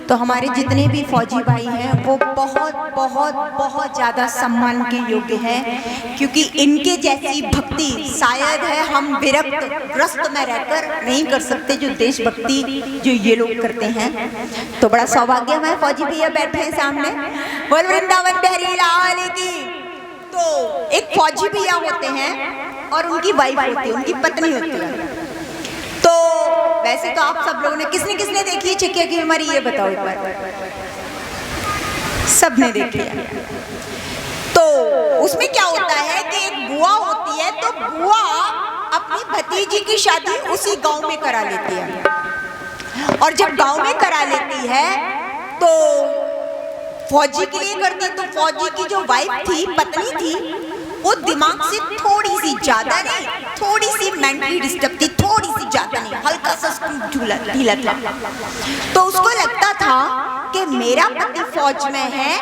तो हमारे जितने भी फौजी भाई हैं वो बहुत बहुत बहुत ज़्यादा सम्मान के योग्य हैं, क्योंकि इनके जैसी भक्ति शायद है हम विरक्त ग्रस्त में रहकर नहीं कर सकते, जो देशभक्ति जो ये लोग करते हैं। तो बड़ा सौभाग्य है, फौजी भैया बैठे हैं सामने। बोल वृंदावन बिहारी लाल की। तो एक फौजी भैया होते हैं और उनकी वाइफ होती है, उनकी पत्नी होती है। तो वैसे तो आप सब लोगों ने किसने किसने देखी है चकिया की बीमारी, ये बताओ एक बार। सबने देखी है। तो उसमें क्या होता है कि एक बुआ होती है, तो बुआ अपनी भतीजी की शादी उसी गांव में करा लेती है, और जब गांव में करा लेती है तो फौजी के लिए करती। तो फौजी की जो वाइफ थी, पत्नी थी, वो दिमाग से थोड़ी सी ज्यादा नहीं, थोड़ी सी मेंटली डिस्टर्ब थी, थोड़ी सी ज्यादा नहीं, हल्का सा ढीला था। तो उसको लगता था कि मेरा पति फौज में है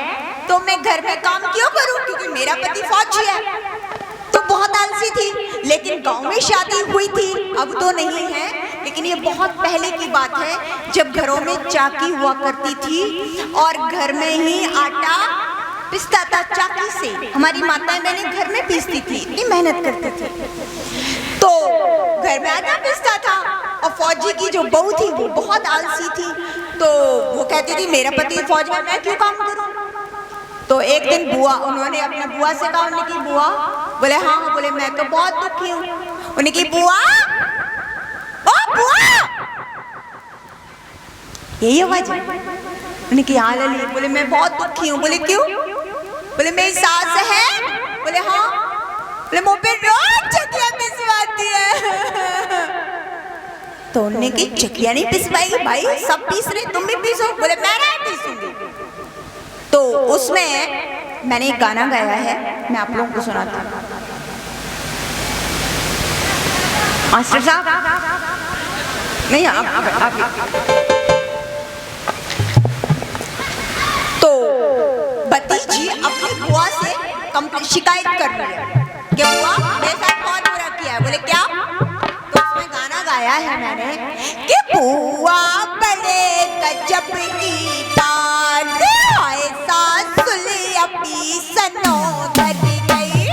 तो मैं घर में काम क्यों करूं, क्योंकि मेरा पति फौजी है। तो बहुत आलसी थी, लेकिन गांव में शादी हुई थी, अब तो नहीं है, लेकिन ये बहुत पहले की बात है जब घरों में चाकी हुआ करती थी और घर में ही आटा पिसता था चाकी से। हमारी माताएं बहनें घर में पीसती थी, इतनी मेहनत करती थी, तो घर में आटा पिसता था। और फौजी की जो बहू थी वो बहुत आलसी थी, तो वो कहती थी मेरा पति फौज में, मैं क्यों काम करूं। तो एक दिन बुआ, उन्होंने अपनी बुआ से कहा, उन्होंने की बुआ, बोले हाँ, बोले मैं तो बहुत दुखी हूँ। उन्होंने की बुआ, ओ बुआ, यही आवाज है। उन्होंने की हाँ लली। बोले मैं बहुत दुखी हूँ। बोले क्यों। बोले मेरी सास है। बोले हाँ। बोले मुँह पे रोज चकिया पिसवाती है। तो उन्होंने की चकिया नहीं पिसवाई भाई, सब पीस रहे, तुम भी पीसो। बोले मैं नहीं पीसूंगी। तो उसमें मैंने एक गाना गाया है, मैं आप लोगों को सुनाता हूँ। मास्टर साहब नहीं, आप तो भतीजी अपनी बुआ से शिकायत कर रही है कि बुआ मेरे साथ बहुत बुरा किया है। बोले क्या। तो उसमें गाना गाया है मैंने कि बुआ बड़े गजब की बात, ऐसा सुली अपनी सनो धर गई।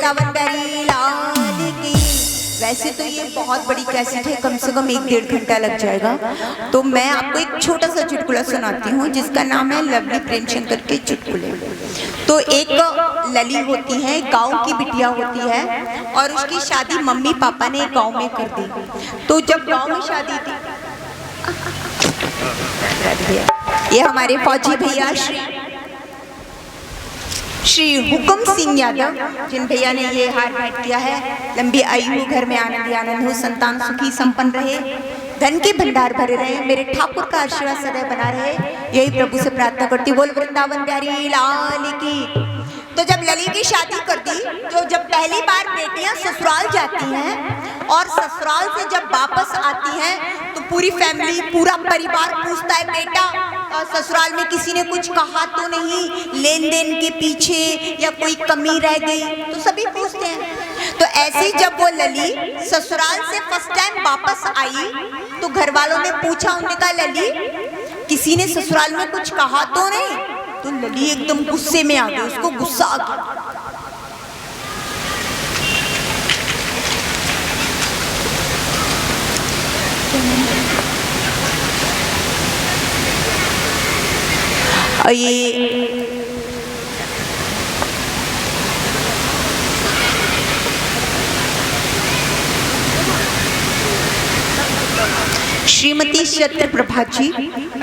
वृंदावन बिहारी लाल की। वैसे तो ये बहुत बड़ी कैसेट है, कम से कम 1-1.5 घंटा लग जाएगा, तो मैं आपको एक छोटा सा चुटकुला सुनाती हूँ जिसका नाम है लवली प्रेमशंकर के चुटकुले। तो एक लली होती है, गांव की बिटिया होती है और उसकी शादी मम्मी पापा ने गांव में कर दी। तो जब गांव में शादी थी, ये हमारे फौजी भैया श्री हुक्म सिंह यादव, जिन भैया ने ये हार भेंट किया है, लंबी आयु, घर में आनंद आनंद हो, संतान सुखी संपन्न रहे, धन के भंडार भरे रहे, मेरे ठाकुर का आशीर्वाद सदैव बना रहे, यही प्रभु से प्रार्थना करती। बोल वृंदावन बिहारी लाल की। तो जब लली की शादी कर दी, तो जब पहली बार बेटियां ससुराल जाती हैं और ससुराल से जब वापस आती हैं तो पूरी फैमिली, पूरा परिवार पूछता है, बेटा ससुराल में किसी ने कुछ कहा तो नहीं, लेन देन के पीछे या कोई कमी रह गई, तो सभी पूछते हैं। तो ऐसे जब वो लली ससुराल से फर्स्ट टाइम वापस आई तो घर वालों ने पूछा, उन्होंने कहा लली किसी ने ससुराल में कुछ कहा तो नहीं? तो लली एकदम गुस्से में आ गई, उसको गुस्सा आ गया। ये श्रीमती सत्य प्रभा जी,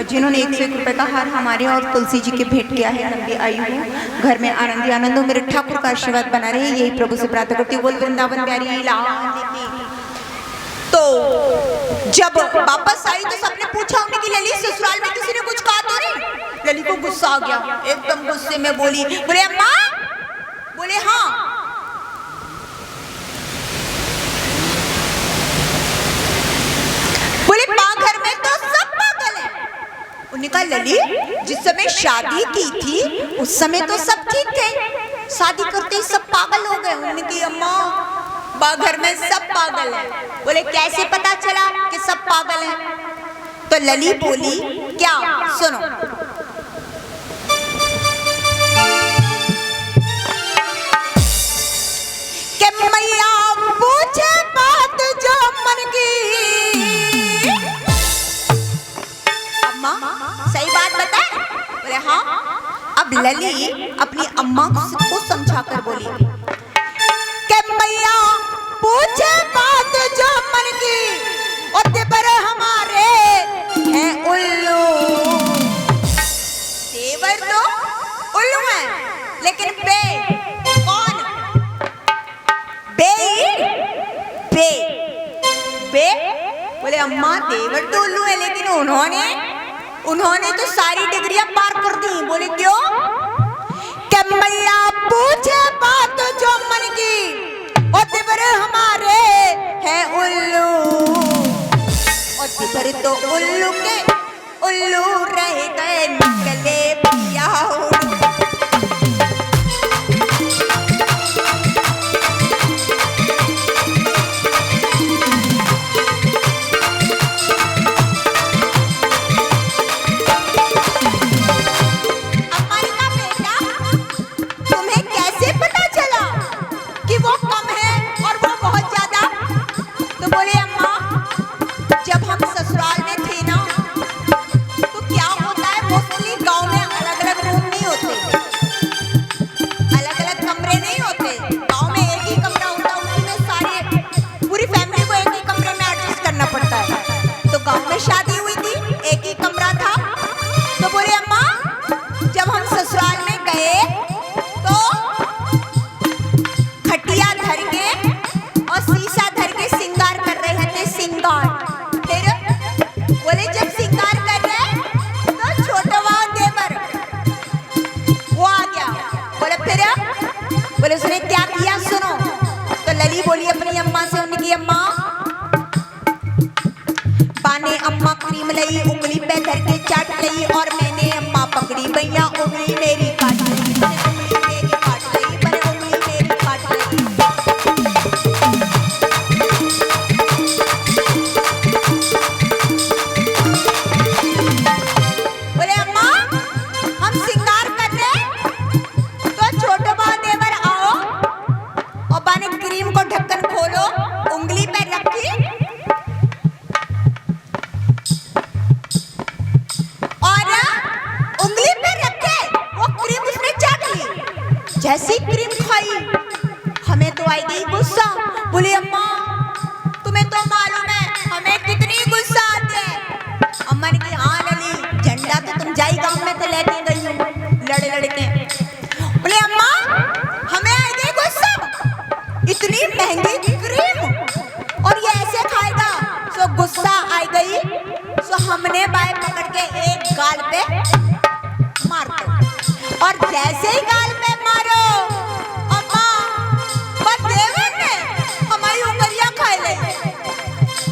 जिन्होंने 101 रुपए का हार हमारे और तुलसी जी के भेंट किया है। लंबी आयु हो, घर में आनंद आनंद हो, मेरे ठाकुर का आशीर्वाद बना रहे, यही प्रभु से प्रार्थना करती हूँ। बोल वृंदावन बिहारी लाल की। तो जब वापस आई तो सबने पूछा उन्हें कि लली ससुराल में किसी ने कुछ कहा तो नहीं? लली को गुस्सा आ गया, एकदम गुस्से में बोली, बोले अम्मा, बोले हाँ। बोले माँ घर में तो सब पागल है। उन्होंने कहा लली जिस समय शादी की थी उस समय तो सब ठीक थे, शादी करते ही सब पागल हो गए। उन्होंने कहा अम्मा बा घर में सब पागल है। बोले कैसे पता चला कि सब पागल है? तो लली बोली क्या, सुनो। कि मैया पूछे बात जो मन की। अम्मा सही बात बताए? बोले हाँ। अब लली अपनी अम्मा को समझा कर बोली कि मैया पूछे बात जो मन की, और देवर हमारे हैं उल्लू। देवर तो उल्लू है, लेकिन बे कौन? बे बे बे बोले अम्मा देवर तो उल्लू है, लेकिन उन्होंने तो सारी डिग्रियां पार कर दी। बोले क्यों? कि मैया पूछे बात जो मन की, और देवर हमारे हैं उल्लू, और देवर तो उल्लू के उल्लू रह गए, निकले पिया उल्लू। जब हम ससुराल में थे ना, तो क्या होता है जैसी क्रीम खाई हमें तो आई गई गुस्सा। बोले अम्मा तुम्हें तो मालूम है हमें कितनी गुस्सा आती है। अम्मा ने कहा हाँ लली, झंडा तो तुम जाई गांव में तो लेके गई हो लड़ लड़ के। बोले अम्मा हमें आई गई गुस्सा, इतनी महंगी क्रीम और ये ऐसे खाएगा। सो गुस्सा आई गई, सो हमने बाय पकड़ के एक गाल पे मार दो। और जैसे ही गाल पे मारो अम्मा बस देवर ने हमारी उंगलियां खा ली।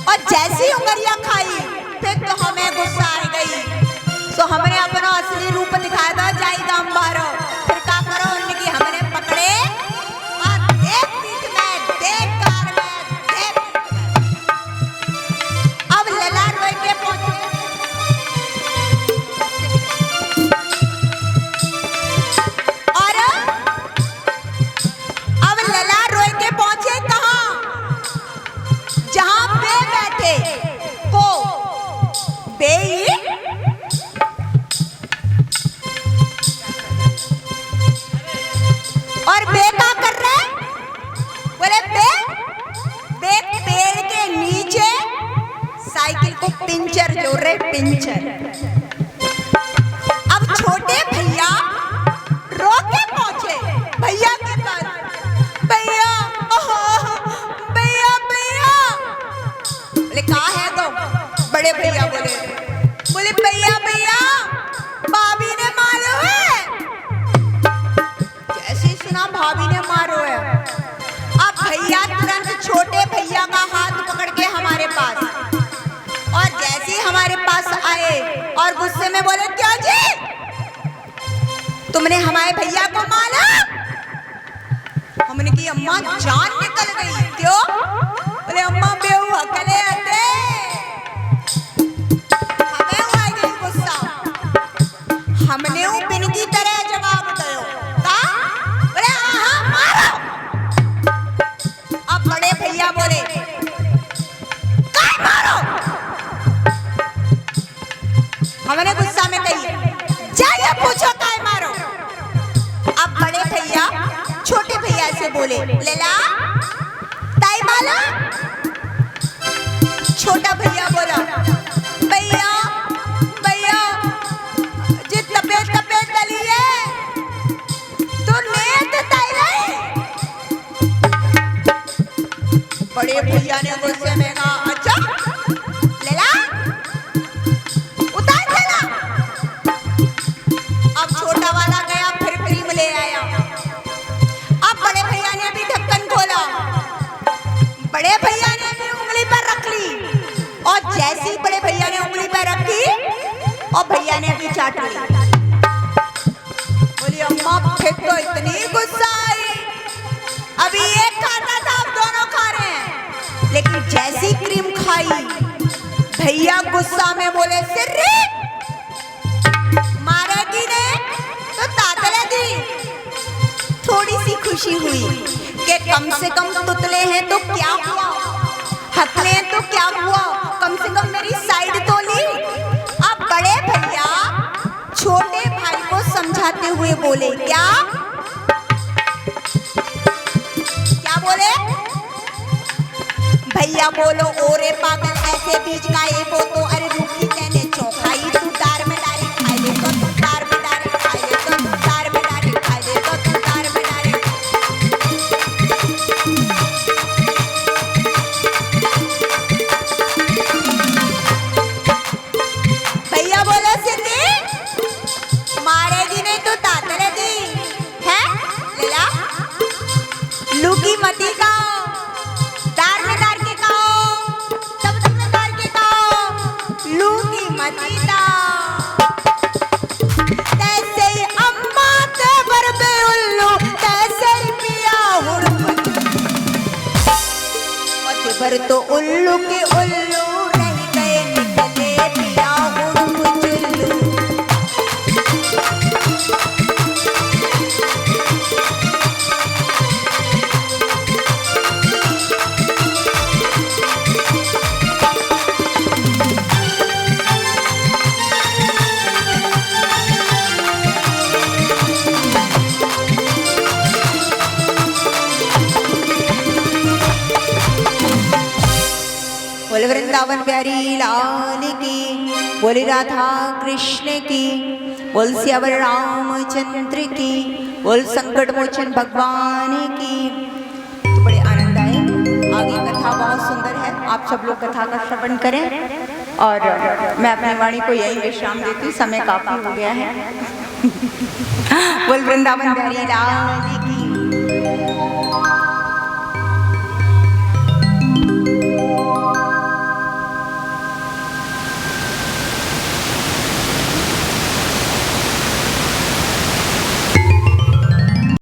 और जैसी ही उंगलियां खाई फिर तो हमें गुस्सा आ गई। सो हमने अपना असली रूप दिखाया था, जाई गांव बारो। फिर क्या करो उनकी हमने पकड़े और देख पीठ में देख गाल में देख। अब लला रोए के पहुंचे और अब लला रोए के पहुंचे कहां, जहां बे बैठे हो बे और बे क्या कर रहे हैं। बोले बे पेड़ के नीचे साइकिल को पिंचर जोड़ रहे, पिंचर। अब छोटे भैया रो के पहुंचे भैया के पास। भैया भैया भैया। बोले कहाँ है तो बड़े भैया बोले भैया भैया भाभी ने मारो है। जैसे सुना भाभी ने मारो है, अब भैया तुरंत छोटे भैया का हाथ पकड़ के हमारे पास, और जैसे ही हमारे पास आए और गुस्से में बोले क्या जी तुमने हमारे भैया को मारा। हमने की अम्मा जान निकल गई। क्यों? बोले अम्मा बेहू अकेले आते हमें हुआ गई गुस्सा। हमने वो बिन की तरह जवाब दो का। बोले हाँ मारो। अब बड़े भैया बोले काय मारो। हमने गुस्सा में कही जाइए पूछो काय मारो। अब बड़े भैया छोटे भैया से बोले लेला ताई माला। छोटा भैया बोला भैया भैया जी तपेट तपेट डली है तो नेत ताई रही। बड़े भैया ने गुस्से में कहा अच्छा लेला उतार लेला। अब छोटा वाला गया फिर क्रीम ले आया। अब बड़े भैया ने भी ढक्कन खोला, बड़े भैया ने भी उंगली पर रख ली। और जैसे ही बड़े भैया ने उंगली पर रखी और भैया ने भी चाट ली। बोली अम्मा फिर तो इतनी गुस्सा आई, अभी एक खाता था अब दोनों खा रहे हैं। लेकिन जैसी क्रीम खाई भैया गुस्सा में बोले सिर्री मारेगी ने तो तातले दी। थोड़ी सी खुशी हुई कि कम से कम तुतले हैं तो क्या हुआ, हकले हैं तो क्या हुआ, कम से कम मेरी साइड तो ली। अब बड़े भैया छोटे भाई को समझाते हुए बोले क्या बोले भैया बोलो ओरे पागल ऐसे बीज का ये वो तो अरे रूखी तेने चौखाई तू दार में डाली खाई ले तो तू दार में डाली खाई ले तो तू दार में डाली खाई ले तो तू दार में डाली। भैया बोलो सिद्धि मारेगी नहीं तो तातले दी है लेला लूकी मती का दार में डाल के खाओ, सब में डाल के खाओ। बोले राधा कृष्ण की, बोल सियावर रामचंद्र की, बोल संकट मोचन भगवान की। तो बड़े आनंद आए। आगे कथा बहुत सुंदर है, आप सब लोग कथा का श्रवण करें और मैं अपनी वाणी को यही विश्राम देती हूँ, समय काफी हो गया है। बोल वृंदावन बिहारी लाल